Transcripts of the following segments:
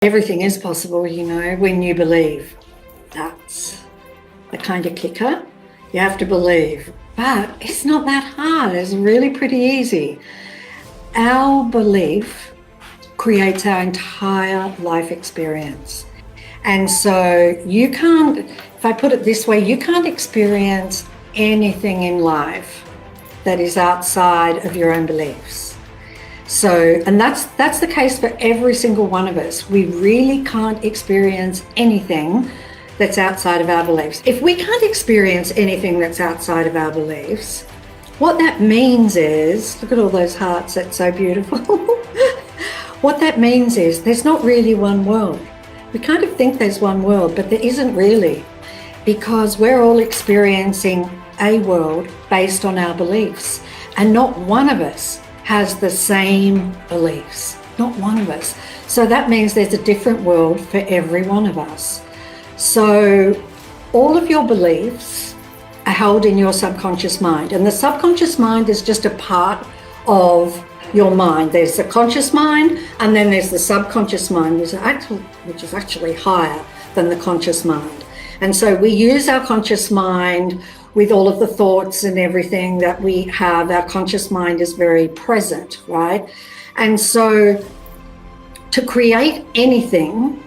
Everything is possible, when you believe. That's the kind of kicker. You have to believe. But it's not that hard. It's really pretty easy. Our belief creates our entire life experience. And so you can't, if I put it this way, you can't experience anything in life that is outside of your own beliefs. So, and that's the case for every single one of us. We really can't experience anything that's outside of our beliefs. If we can't experience anything that's outside of our beliefs, what that means is, look at all those hearts, that's so beautiful. What that means is there's not really one world. We kind of think there's one world, but there isn't really, because we're all experiencing a world based on our beliefs, and not one of us has the same beliefs, not one of us. So that means there's a different world for every one of us. So all of your beliefs are held in your subconscious mind, and the subconscious mind is just a part of your mind. There's the conscious mind, and then there's the subconscious mind, which is actually higher than the conscious mind. And so we use our conscious mind with all of the thoughts and everything that we have. Our conscious mind is very present, right? And so to create anything,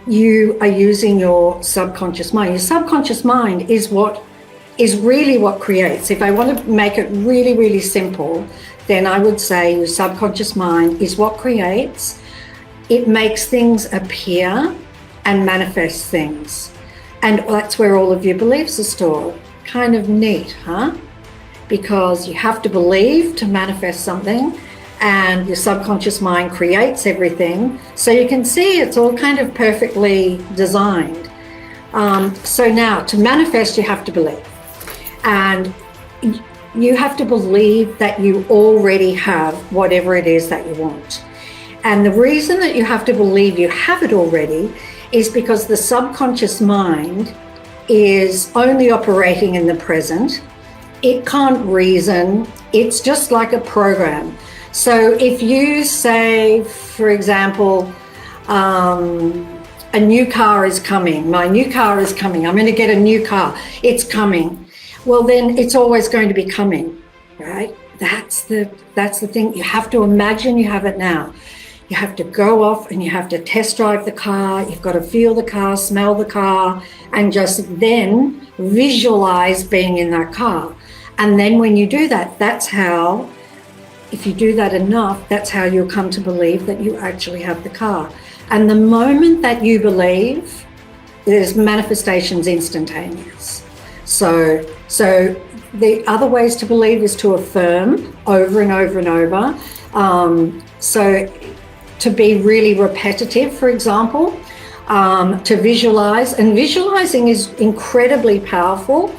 you are using your subconscious mind. Your subconscious mind is really what creates. If I want to make it really, really simple, then I would say your subconscious mind is what creates. It makes things appear and manifests things. And that's where all of your beliefs are stored. Kind of neat, huh? Because you have to believe to manifest something, and your subconscious mind creates everything. So you can see it's all kind of perfectly designed. So now to manifest, you have to believe. And you have to believe that you already have whatever it is that you want. And the reason that you have to believe you have it already is because the subconscious mind is only operating in the present. It can't reason. It's just like a program. So if you say, for example, a new car is coming, my new car is coming, I'm going to get a new car, it's coming. Well, then it's always going to be coming, right? That's the thing. You have to imagine you have it now. You have to go off and you have to test drive the car. You've got to feel the car, smell the car, and just then visualize being in that car. And then when you do that, that's how, if you do that enough, that's how you'll come to believe that you actually have the car. And the moment that you believe, there's manifestations instantaneous. So the other ways to believe is to affirm over and over and over. So to be really repetitive, for example, to visualize. And visualizing is incredibly powerful,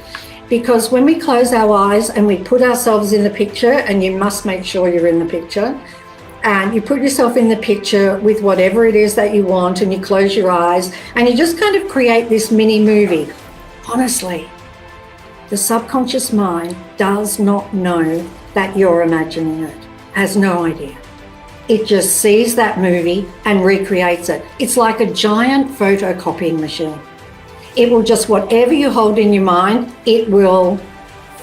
because when we close our eyes and we put ourselves in the picture, and you must make sure you're in the picture, and you put yourself in the picture with whatever it is that you want, and you close your eyes and you just kind of create this mini movie. Honestly, the subconscious mind does not know that you're imagining it, has no idea. It just sees that movie and recreates it. It's like a giant photocopying machine. It will just, whatever you hold in your mind, it will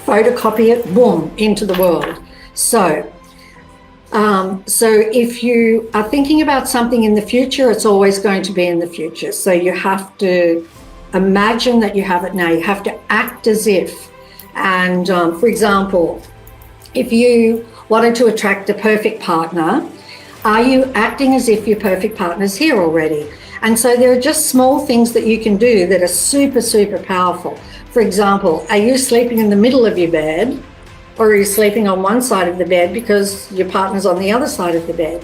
photocopy it, boom, into the world. So if you are thinking about something in the future, it's always going to be in the future. So you have to imagine that you have it now. You have to act as if. And for example, if you wanted to attract a perfect partner, are you acting as if your perfect partner's here already? And so there are just small things that you can do that are super, super powerful. For example, are you sleeping in the middle of your bed, or are you sleeping on one side of the bed because your partner's on the other side of the bed?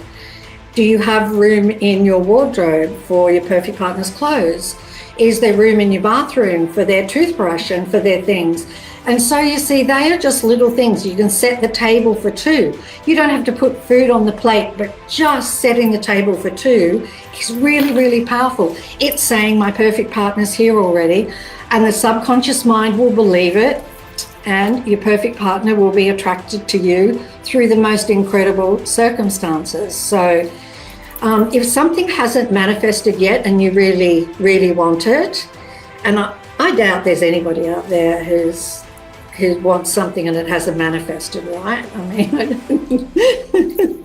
Do you have room in your wardrobe for your perfect partner's clothes? Is there room in your bathroom for their toothbrush and for their things? And so you see, they are just little things. You can set the table for two. You don't have to put food on the plate, but just setting the table for two is really, really powerful. It's saying my perfect partner's here already, and the subconscious mind will believe it, and your perfect partner will be attracted to you through the most incredible circumstances. So If something hasn't manifested yet and you really, really want it, and I doubt there's anybody out there who wants something and it hasn't manifested, right? I mean,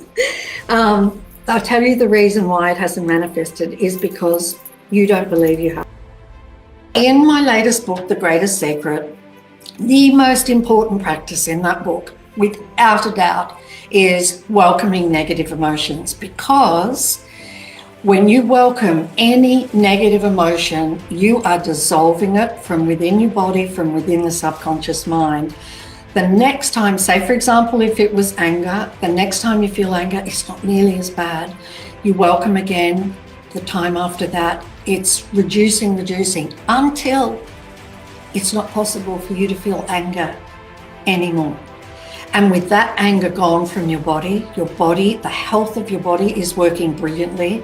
I'll tell you the reason why it hasn't manifested is because you don't believe you have. In my latest book, The Greatest Secret, the most important practice in that book, without a doubt, is welcoming negative emotions, because when you welcome any negative emotion, you are dissolving it from within your body, from within the subconscious mind. The next time, say for example, if it was anger, the next time you feel anger, it's not nearly as bad. You welcome again, the time after that, it's reducing until it's not possible for you to feel anger anymore. And with that anger gone from your body, the health of your body is working brilliantly.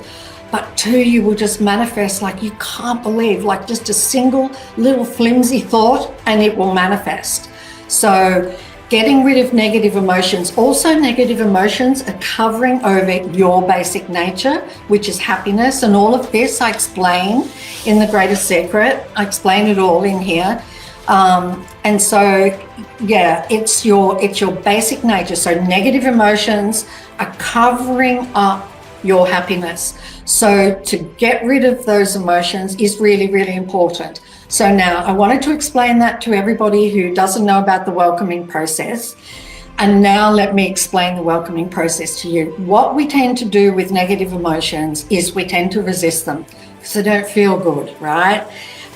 But two, you will just manifest like you can't believe, like just a single little flimsy thought and it will manifest. So getting rid of negative emotions. Also, negative emotions are covering over your basic nature, which is happiness. And all of this I explain in The Greatest Secret. I explain it all in here. And so, yeah, it's your basic nature. So negative emotions are covering up your happiness. So to get rid of those emotions is really, really important. So now I wanted to explain that to everybody who doesn't know about the welcoming process. And now let me explain the welcoming process to you. What we tend to do with negative emotions is we tend to resist them because they don't feel good, right?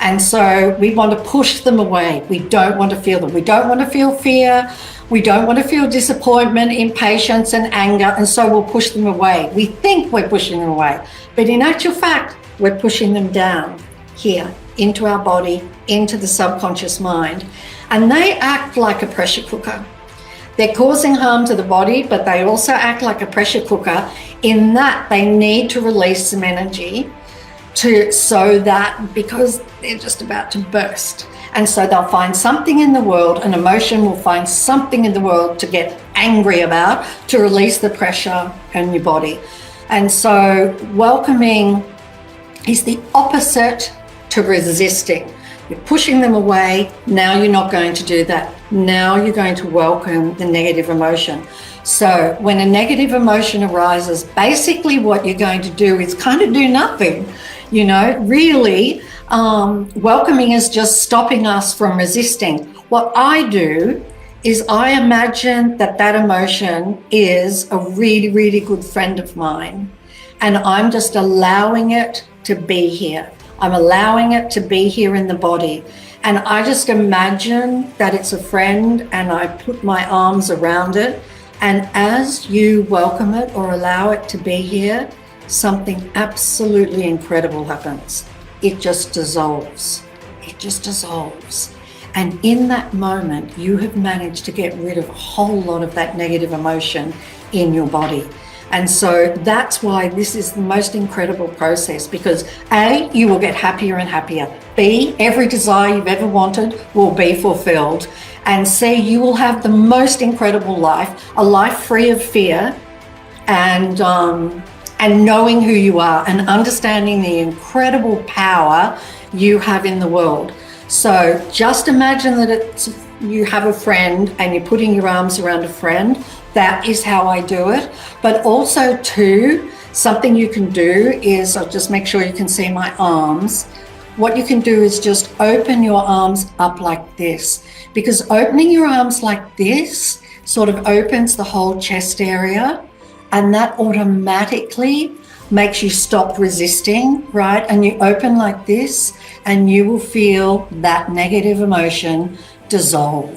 And so we want to push them away. We don't want to feel them. We don't want to feel fear. We don't want to feel disappointment, impatience, and anger. And so we'll push them away. We think we're pushing them away, but in actual fact, we're pushing them down here into our body, into the subconscious mind. And they act like a pressure cooker. They're causing harm to the body, but they also act like a pressure cooker in that they need to release some energy because they're just about to burst. And so they'll find something in the world, an emotion will find something in the world to get angry about, to release the pressure in your body. And so welcoming is the opposite to resisting. You're pushing them away. Now you're not going to do that. Now you're going to welcome the negative emotion. So when a negative emotion arises, basically what you're going to do is kind of do nothing. Really, welcoming is just stopping us from resisting. What I do is I imagine that emotion is a really, really good friend of mine. And I'm just allowing it to be here. I'm allowing it to be here in the body. And I just imagine that it's a friend and I put my arms around it. And as you welcome it or allow it to be here, something absolutely incredible happens. It just dissolves. It just dissolves. And in that moment, you have managed to get rid of a whole lot of that negative emotion in your body. And so that's why this is the most incredible process, because A, you will get happier and happier. B, every desire you've ever wanted will be fulfilled. And C, you will have the most incredible life, a life free of fear and knowing who you are and understanding the incredible power you have in the world. So just imagine that you have a friend and you're putting your arms around a friend. That is how I do it. But also too, something you can do is, I'll just make sure you can see my arms. What you can do is just open your arms up like this, because opening your arms like this sort of opens the whole chest area, and that automatically makes you stop resisting, right? And you open like this and you will feel that negative emotion dissolve.